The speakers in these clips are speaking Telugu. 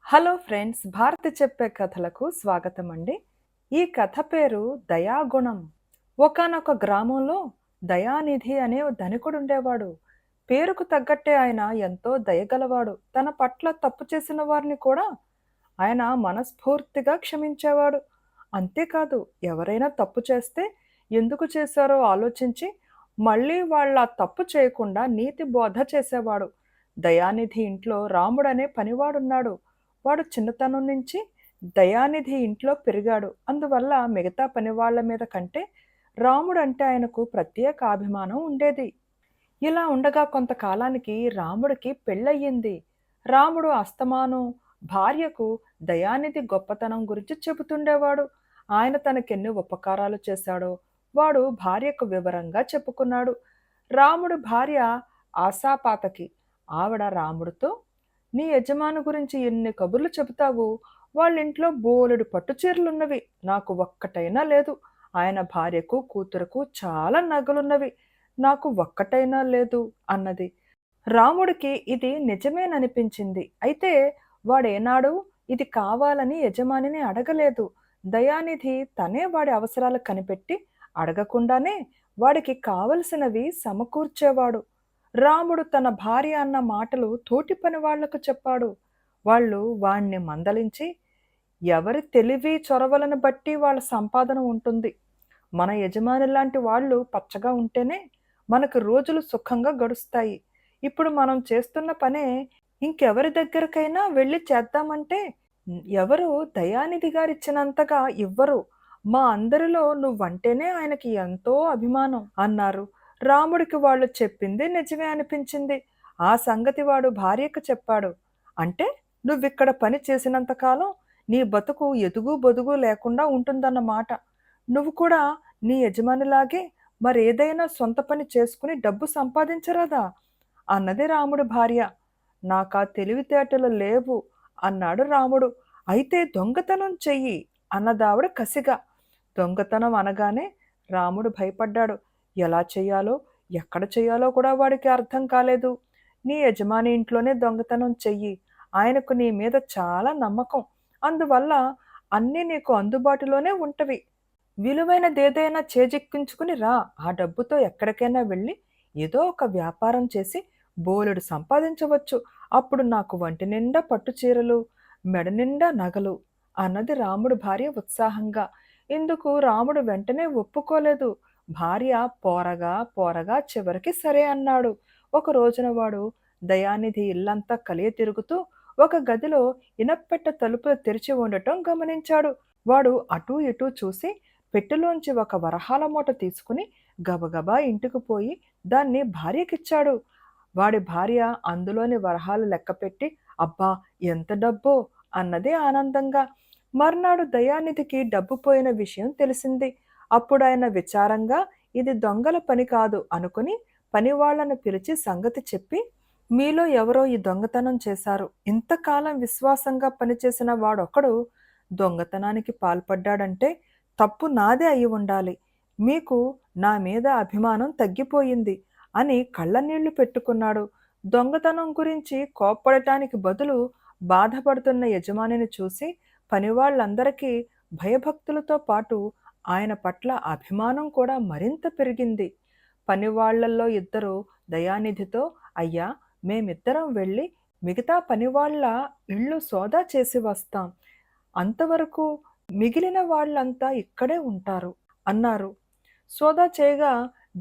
హలో ఫ్రెండ్స్, భారతి చెప్పే కథలకు స్వాగతం అండి. ఈ కథ పేరు దయాగుణం. ఒకానొక గ్రామంలో దయానిధి అనే ఓ ధనికుడు ఉండేవాడు. పేరుకు తగ్గట్టే ఆయన ఎంతో దయగలవాడు. తన పట్ల తప్పు చేసిన వారిని కూడా ఆయన మనస్ఫూర్తిగా క్షమించేవాడు. అంతేకాదు, ఎవరైనా తప్పు చేస్తే ఎందుకు చేశారో ఆలోచించి మళ్ళీ వాళ్ళ తప్పు చేయకుండా నీతి బోధ చేసేవాడు. దయానిధి ఇంట్లో రాముడనే పనివాడున్నాడు. వాడు చిన్నతనం నుంచి దయానిధి ఇంట్లో పెరిగాడు. అందువల్ల మిగతా పనివాళ్ల మీద కంటే రాముడంటే ఆయనకు ప్రత్యేక అభిమానం ఉండేది. ఇలా ఉండగా కొంతకాలానికి రాముడికి పెళ్ళయ్యింది. రాముడు అస్తమానం భార్యకు దయానిధి గొప్పతనం గురించి చెబుతుండేవాడు. ఆయన తనకెన్ని ఉపకారాలు చేశాడో వాడు భార్యకు వివరంగా చెప్పుకున్నాడు. రాముడు భార్య ఆశాపాతకి. ఆవిడ రాముడితో, నీ యజమాని గురించి ఎన్ని కబుర్లు చెబుతావు? వాళ్ళింట్లో బోలెడు పట్టుచీరలున్నవి, నాకు ఒక్కటైనా లేదు. ఆయన భార్యకు కూతురుకు చాలా నగలున్నవి, నాకు ఒక్కటైనా లేదు అన్నది. రాముడికి ఇది నిజమేననిపించింది. అయితే వాడేనాడు ఇది కావాలని యజమానిని అడగలేదు. దయానిధి తనే వాడి అవసరాలు కనిపెట్టి అడగకుండానే వాడికి కావలసినవి సమకూర్చేవాడు. రాముడు తన భార్య అన్న మాటలు తోటి పని వాళ్లకు చెప్పాడు. వాళ్ళు వాణ్ణి మందలించి, ఎవరి తెలివి చొరవలను బట్టి వాళ్ళ సంపాదన ఉంటుంది. మన యజమాని లాంటి వాళ్ళు పచ్చగా ఉంటేనే మనకు రోజులు సుఖంగా గడుస్తాయి. ఇప్పుడు మనం చేస్తున్న పనే ఇంకెవరి దగ్గరకైనా వెళ్ళి చేద్దామంటే ఎవరు దయానిధి గారిచ్చినంతగా ఇవ్వరు. మా అందరిలో నువ్వంటేనే ఆయనకి ఎంతో అభిమానం అన్నారు. రాముడికి వాళ్ళు చెప్పింది నిజమే అనిపించింది. ఆ సంగతి వాడు భార్యకు చెప్పాడు. అంటే నువ్విక్కడ పని చేసినంత కాలం నీ బతుకు ఎదుగు బొదుగు లేకుండా ఉంటుందన్నమాట. నువ్వు కూడా నీ యజమానిలాగే మరేదైనా సొంత పని చేసుకుని డబ్బు సంపాదించరాదా అన్నది రాముడి భార్య. నాకా తెలివితేటలు లేవు అన్నాడు రాముడు. అయితే దొంగతనం చెయ్యి అన్నదావిడ కసిగా. దొంగతనం అనగానే రాముడు భయపడ్డాడు. ఎలా చెయ్యాలో ఎక్కడ చెయ్యాలో కూడా వాడికి అర్థం కాలేదు. నీ యజమాని ఇంట్లోనే దొంగతనం చెయ్యి, ఆయనకు నీ మీద చాలా నమ్మకం, అందువల్ల అన్నీ నీకు అందుబాటులోనే ఉంటవి. విలువైనదేదైనా చేజిక్కించుకుని రా. ఆ డబ్బుతో ఎక్కడికైనా వెళ్ళి ఏదో ఒక వ్యాపారం చేసి బోలెడు సంపాదించవచ్చు. అప్పుడు నాకు వంటి నిండా పట్టు చీరలు, మెడ నిండా నగలు అన్నది రాముడు భార్య ఉత్సాహంగా. ఇందుకు రాముడు వెంటనే ఒప్పుకోలేదు. భార్య పోరగా పోరగా చివరికి సరే అన్నాడు. ఒక రోజున వాడు దయానిధి ఇల్లంతా కలియ తిరుగుతూ ఒక గదిలో ఇనప్పెట్ట తలుపులు తెరిచి ఉండటం గమనించాడు. వాడు అటూ ఇటూ చూసి పెట్టెలోంచి ఒక వరహాల మూట తీసుకుని గబగబా ఇంటికి పోయి దాన్ని భార్యకిచ్చాడు. వాడి భార్య అందులోని వరహాలు లెక్కపెట్టి, అబ్బా ఎంత డబ్బో అన్నది ఆనందంగా. మర్నాడు దయానిధికి డబ్బు పోయిన విషయం తెలిసింది. అప్పుడాయన విచారంగా ఇది దొంగల పని కాదు అనుకుని పనివాళ్లను పిలిచి సంగతి చెప్పి, మీలో ఎవరో ఈ దొంగతనం చేశారు. ఇంతకాలం విశ్వాసంగా పనిచేసిన వాడొకడు దొంగతనానికి పాల్పడ్డాడంటే తప్పు నాదే అయి ఉండాలి. మీకు నా మీద అభిమానం తగ్గిపోయింది అని కళ్ళనీళ్లు పెట్టుకున్నాడు. దొంగతనం గురించి కోప్పడటానికి బదులు బాధపడుతున్న యజమానిని చూసి పనివాళ్లందరికీ భయభక్తులతో పాటు ఆయన పట్ల అభిమానం కూడా మరింత పెరిగింది. పనివాళ్లల్లో ఇద్దరు దయానిధితో, అయ్యా, మేమిద్దరం వెళ్ళి మిగతా పనివాళ్ల ఇళ్ళు సోదా చేసి వస్తాం. అంతవరకు మిగిలిన వాళ్ళంతా ఇక్కడే ఉంటారు అన్నారు. సోదా చేయగా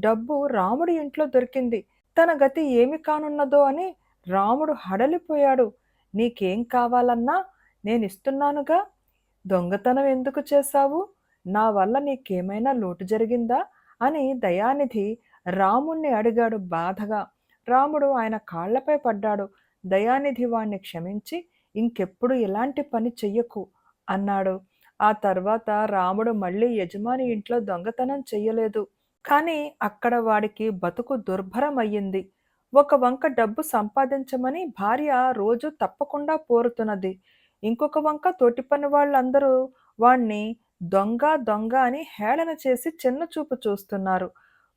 డబ్బు రాముడి ఇంట్లో దొరికింది. తన గతి ఏమి కానున్నదో అని రాముడు హడలిపోయాడు. నీకేం కావాలన్నా నేనిస్తున్నానుగా, దొంగతనం ఎందుకు చేశావు? నా వల్ల నీకేమైనా లోటు జరిగిందా అని దయానిధి రాముణ్ణి అడిగాడు బాధగా. రాముడు ఆయన కాళ్లపై పడ్డాడు. దయానిధి వాణ్ణి క్షమించి ఇంకెప్పుడు ఇలాంటి పని చెయ్యకు అన్నాడు. ఆ తర్వాత రాముడు మళ్ళీ యజమాని ఇంట్లో దొంగతనం చెయ్యలేదు. కానీ అక్కడ వాడికి బతుకు దుర్భరం అయ్యింది. ఒక వంక డబ్బు సంపాదించమని భార్య రోజు తప్పకుండా పోరుతున్నది. ఇంకొక వంక తోటిపని వాళ్ళందరూ వాణ్ణి దొంగ దొంగ అని హేళన చేసి చిన్నచూపు చూస్తున్నారు.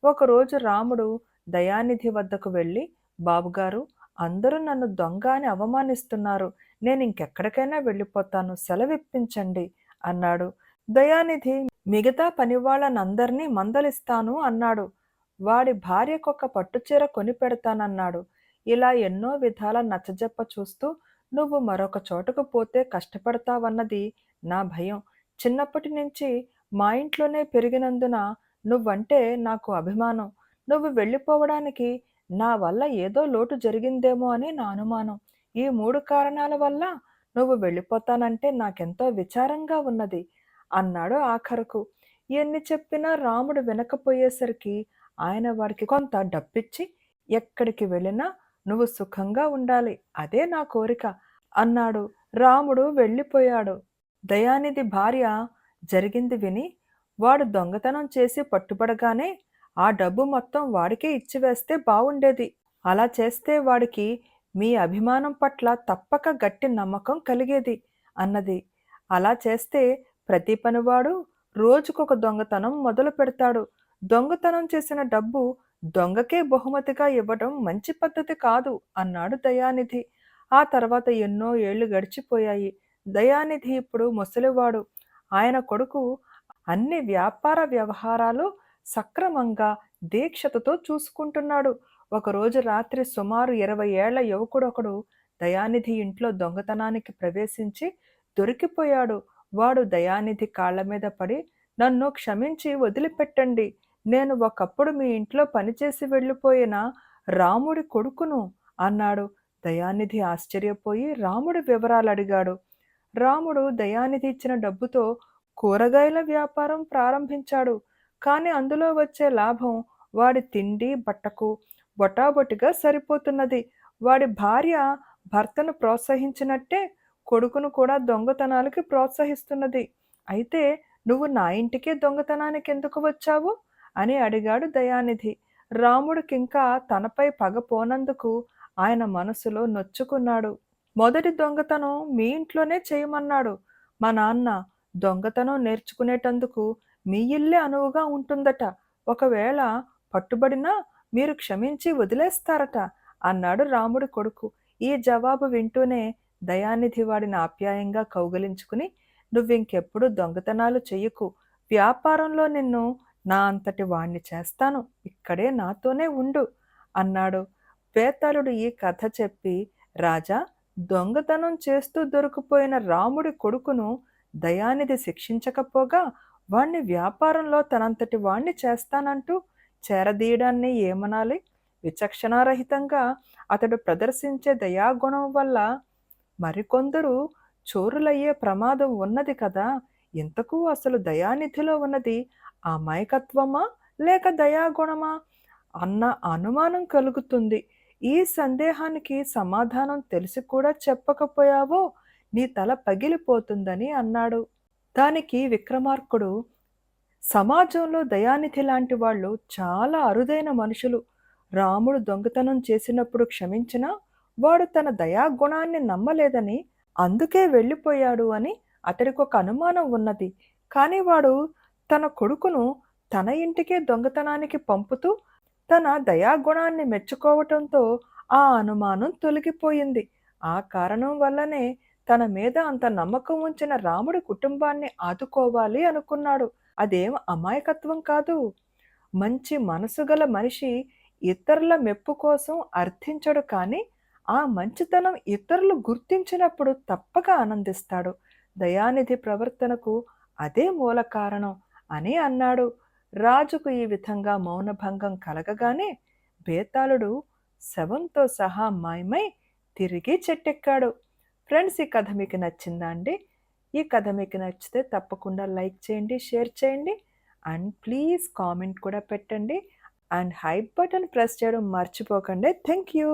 ఒకరోజు రాముడు దయానిధి వద్దకు వెళ్ళి, బాబుగారు, అందరూ నన్ను దొంగ అని అవమానిస్తున్నారు. నేనింకెక్కడికైనా వెళ్ళిపోతాను. సెలవిప్పించండి అన్నాడు. దయానిధి మిగతా పనివాళ్ళనందర్నీ మందలిస్తాను అన్నాడు. వాడి భార్యకొక పట్టుచీర కొనిపెడతానన్నాడు. ఇలా ఎన్నో విధాల నచ్చజెప్ప చూస్తూ నువ్వు మరొక చోటకు పోతే కష్టపడతావన్నది నా భయం. చిన్నప్పటి నుంచి మా ఇంట్లోనే పెరిగినందున నువ్వంటే నాకు అభిమానం. నువ్వు వెళ్ళిపోవడానికి నా వల్ల ఏదో లోటు జరిగిందేమో అని నా అనుమానం. ఈ 3 కారణాల వల్ల నువ్వు వెళ్ళిపోతానంటే నాకెంతో విచారంగా ఉన్నది అన్నాడు ఆఖరకు. ఎన్ని చెప్పినా రాముడు వినకపోయేసరికి ఆయన వాడికి కొంత డబ్బిచ్చి ఎక్కడికి వెళ్ళినా నువ్వు సుఖంగా ఉండాలి. అదే నా కోరిక అన్నాడు. రాముడు వెళ్ళిపోయాడు. దయానిధి భార్య జరిగింది విని వాడు దొంగతనం చేసి పట్టుబడగానే ఆ డబ్బు మొత్తం వాడికే ఇచ్చివేస్తే బావుండేది. అలా చేస్తే వాడికి మీ అభిమానం పట్ల తప్పక గట్టి నమ్మకం కలిగేది అన్నది. అలా చేస్తే ప్రతి పనివాడు రోజుకొక దొంగతనం మొదలు పెడతాడు. దొంగతనం చేసిన డబ్బు దొంగకే బహుమతిగా ఇవ్వడం మంచి పద్ధతి కాదు అన్నాడు దయానిధి. ఆ తర్వాత ఎన్నో ఏళ్లు గడిచిపోయాయి. దయానిధి ఇప్పుడు ముసలివాడు. ఆయన కొడుకు అన్ని వ్యాపార వ్యవహారాలు సక్రమంగా దీక్షతతో చూసుకుంటున్నాడు. ఒకరోజు రాత్రి సుమారు 20 ఏళ్ల యువకుడొకడు దయానిధి ఇంట్లో దొంగతనానికి ప్రవేశించి దొరికిపోయాడు. వాడు దయానిధి కాళ్ల మీద పడి నన్ను క్షమించి వదిలిపెట్టండి. నేను ఒకప్పుడు మీ ఇంట్లో పనిచేసి వెళ్ళిపోయిన రాముడి కొడుకును అన్నాడు. దయానిధి ఆశ్చర్యపోయి రాముడి వివరాలు అడిగాడు. రాముడు దయానిధి ఇచ్చిన డబ్బుతో కూరగాయల వ్యాపారం ప్రారంభించాడు. కానీ అందులో వచ్చే లాభం వాడి తిండి బట్టకు బొటాబొటిగా సరిపోతున్నది. వాడి భార్య భర్తను ప్రోత్సహించినట్టే కొడుకును కూడా దొంగతనాలకి ప్రోత్సహిస్తున్నది. అయితే నువ్వు నా ఇంటికే దొంగతనానికి ఎందుకు వచ్చావు అని అడిగాడు దయానిధి. రాముడికింకా తనపై పగ పోనందుకు ఆయన మనసులో నొచ్చుకున్నాడు. మొదటి దొంగతనం మీ ఇంట్లోనే చేయమన్నాడు మా నాన్న. దొంగతనం నేర్చుకునేటందుకు మీ ఇల్లే అనువుగా ఉంటుందట. ఒకవేళ పట్టుబడినా మీరు క్షమించి వదిలేస్తారట అన్నాడు రాముడి కొడుకు. ఈ జవాబు వింటూనే దయానిధి వాడిని ఆప్యాయంగా కౌగిలించుకుని నువ్వింకెప్పుడు దొంగతనాలు చెయ్యకు. వ్యాపారంలో నిన్ను నా అంతటి వాణ్ణి చేస్తాను. ఇక్కడే నాతోనే ఉండు అన్నాడు. బేతాళుడు ఈ కథ చెప్పి రాజా, దొంగతనం చేస్తూ దొరికిపోయిన రాముడి కొడుకును దయానిధి శిక్షించకపోగా వాణ్ణి వ్యాపారంలో తనంతటి వాణ్ణి చేస్తానంటూ చేరదీయడాన్ని ఏమనాలి? విచక్షణారహితంగా అతడు ప్రదర్శించే దయాగుణం వల్ల మరికొందరు చోరులయ్యే ప్రమాదం ఉన్నది కదా. ఇంతకు అసలు దయానిధిలో ఉన్నది అమాయకత్వమా లేక దయాగుణమా అన్న అనుమానం కలుగుతుంది. ఈ సందేహానికి సమాధానం తెలిసి కూడా చెప్పకపోయావో నీ తల పగిలిపోతుందని అన్నాడు. దానికి విక్రమార్కుడు, సమాజంలో దయానిధి లాంటి వాళ్ళు చాలా అరుదైన మనుషులు. రాముడు దొంగతనం చేసినప్పుడు క్షమించినా వాడు తన దయాగుణాన్ని నమ్మలేదని అందుకే వెళ్ళిపోయాడు అని అతడికొక అనుమానం ఉన్నది. కానీ వాడు తన కొడుకును తన ఇంటికే దొంగతనానికి పంపుతూ తన దయాగుణాన్ని మెచ్చుకోవటంతో ఆ అనుమానం తొలగిపోయింది. ఆ కారణం వల్లనే తన మీద అంత నమ్మకం ఉంచిన రాముడి కుటుంబాన్ని ఆదుకోవాలి అనుకున్నాడు. అదేం అమాయకత్వం కాదు. మంచి మనసు గల మనిషి ఇతరుల మెప్పు కోసం అర్థించడు, కానీ ఆ మంచితనం ఇతరులు గుర్తించినప్పుడు తప్పక ఆనందిస్తాడు. దయానిధి ప్రవర్తనకు అదే మూల కారణం అని అన్నాడు. రాజుకు ఈ విధంగా మౌనభంగం కలగగానే బేతాళుడు శవంతో సహా మాయమై తిరిగి చెట్టెక్కాడు. ఫ్రెండ్స్, ఈ కథ మీకు నచ్చిందా అండి? ఈ కథ మీకు నచ్చితే తప్పకుండా లైక్ చేయండి, షేర్ చేయండి అండ్ ప్లీజ్ కామెంట్ కూడా పెట్టండి అండ్ హైప్ బటన్ ప్రెస్ చేయడం మర్చిపోకండి. Thank you.